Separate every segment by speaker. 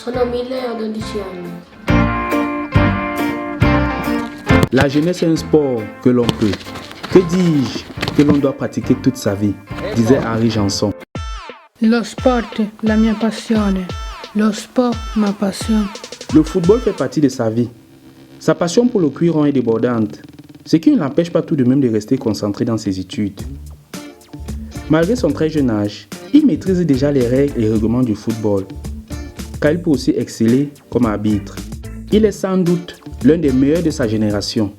Speaker 1: Sono 1012 anni.
Speaker 2: La jeunesse est un sport que l'on peut, que dis-je, que l'on doit pratiquer toute sa vie, disait Henri Janson.
Speaker 3: Lo sport, la mia passione. Lo sport, ma passion.
Speaker 2: Le football fait partie de sa vie. Sa passion pour le cuiron est débordante, ce qui ne l'empêche pas tout de même de rester concentré dans ses études. Malgré son très jeune âge, il maîtrise déjà les règles et règlements du football, car il peut aussi exceller comme arbitre. Il est sans doute l'un des meilleurs de sa génération,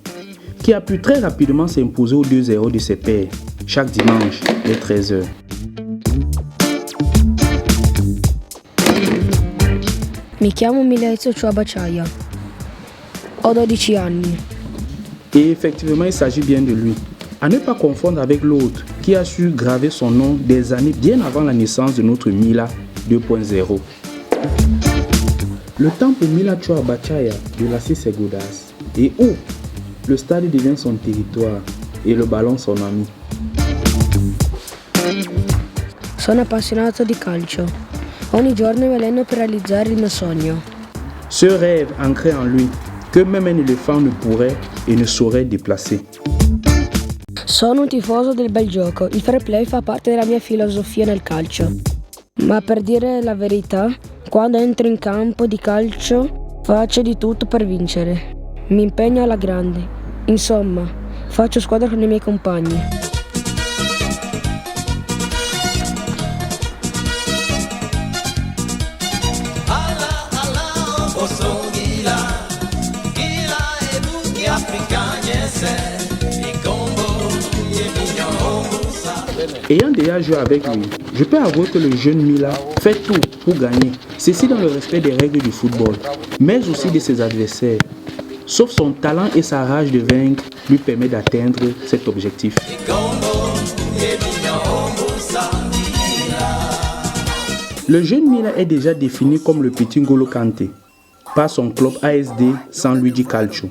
Speaker 2: qui a pu très rapidement s'imposer aux 2-0 de ses pairs, chaque dimanche dès 13h.
Speaker 4: Mi chiamo Milezio Chuabachaya. Ho 12 anni.
Speaker 2: Et effectivement, il s'agit bien de lui. À ne pas confondre avec l'autre qui a su graver son nom des années bien avant la naissance de notre Mila 2.0. Le temps pour Mila Chuabachaya de lasser ses godasses et où le stade devient son territoire et le ballon son ami.
Speaker 4: Sono appassionato di calcio. Ogni giorno mi alleno per realizzare il mio sogno.
Speaker 2: Ce rêve ancré en lui que même un éléphant ne pourrait et ne saurait déplacer.
Speaker 4: Sono un tifoso del bel gioco. Il fair play fa parte della mia filosofia nel calcio. Ma per dire la verità, quando entro in campo di calcio faccio di tutto per vincere. Mi impegno alla grande. Insomma, faccio squadra con i miei compagni.
Speaker 2: Ayant déjà joué avec lui, je peux avouer que le jeune Mila fait tout pour gagner. Ceci dans le respect des règles du football, mais aussi de ses adversaires. Sauf son talent et sa rage de vaincre lui permet d'atteindre cet objectif. Le jeune Mila est déjà défini comme le petit N'Golo Kanté par son club ASD San Luigi Calcio.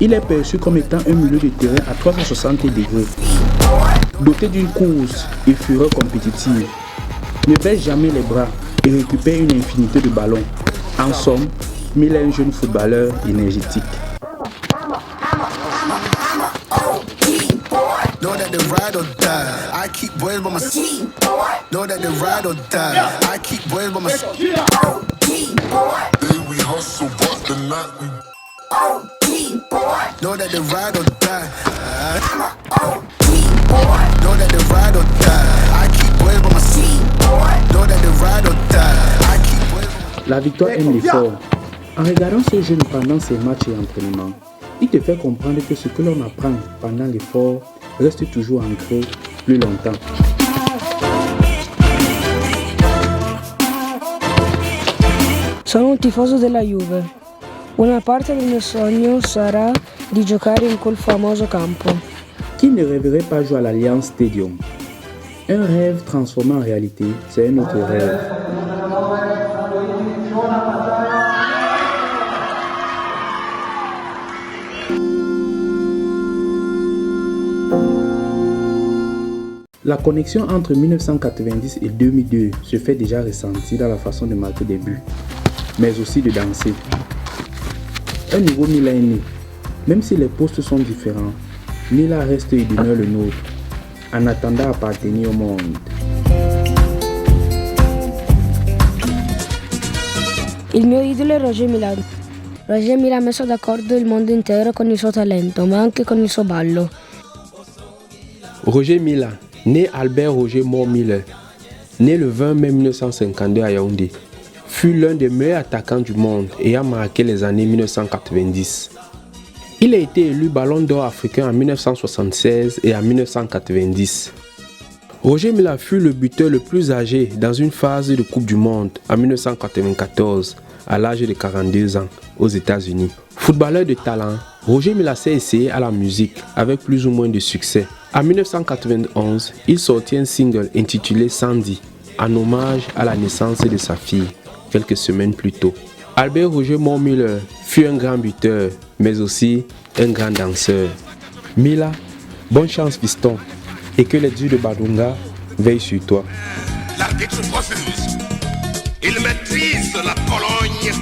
Speaker 2: Il est perçu comme étant un milieu de terrain à 360 degrés, doté d'une course et fureur compétitive. Ne baisse jamais les bras et récupère une infinité de ballons. En somme, Mila est un jeune footballeur énergétique. La victoire aime l'effort. En regardant ce jeune pendant ses matchs et entraînements, il te fait comprendre que ce que l'on apprend pendant l'effort reste toujours ancré plus longtemps.
Speaker 4: Sono un tifoso della Juve. Una parte del mio sogno sarà di giocare in quel famoso campo.
Speaker 2: Qui ne rêverait pas jouer à l'Alliance Stadium? Un rêve transformé en réalité, c'est un autre rêve. La connexion entre 1990 et 2002 se fait déjà ressentir dans la façon de marquer des buts, mais aussi de danser. Un nouveau Mila est né. Même si les postes sont différents, Mila reste et demeure le nôtre, en attendant d'appartenir au monde.
Speaker 4: Il mio idolo è Roger Mila. Roger Mila ha messo d'accordo il mondo intero con il suo talento, ma anche con il suo ballo.
Speaker 5: Roger Mila, né Albert Roger Mort Miller, né le 20 mai 1952 à Yaoundé, fut l'un des meilleurs attaquants du monde et a marqué les années 1990. Il a été élu Ballon d'Or africain en 1976 et en 1990. Roger Mila fut le buteur le plus âgé dans une phase de Coupe du Monde en 1994, à l'âge de 42 ans, aux États-Unis. Footballeur de talent, Roger Mila s'est essayé à la musique avec plus ou moins de succès. En 1991, il sortit un single intitulé Sandy, en hommage à la naissance de sa fille, quelques semaines plus tôt. Albert Roger Mort Miller fut un grand buteur, mais aussi un grand danseur. Mila, bonne chance fiston, et que les dieux de Badunga veillent sur toi.
Speaker 6: Il maîtrise la Pologne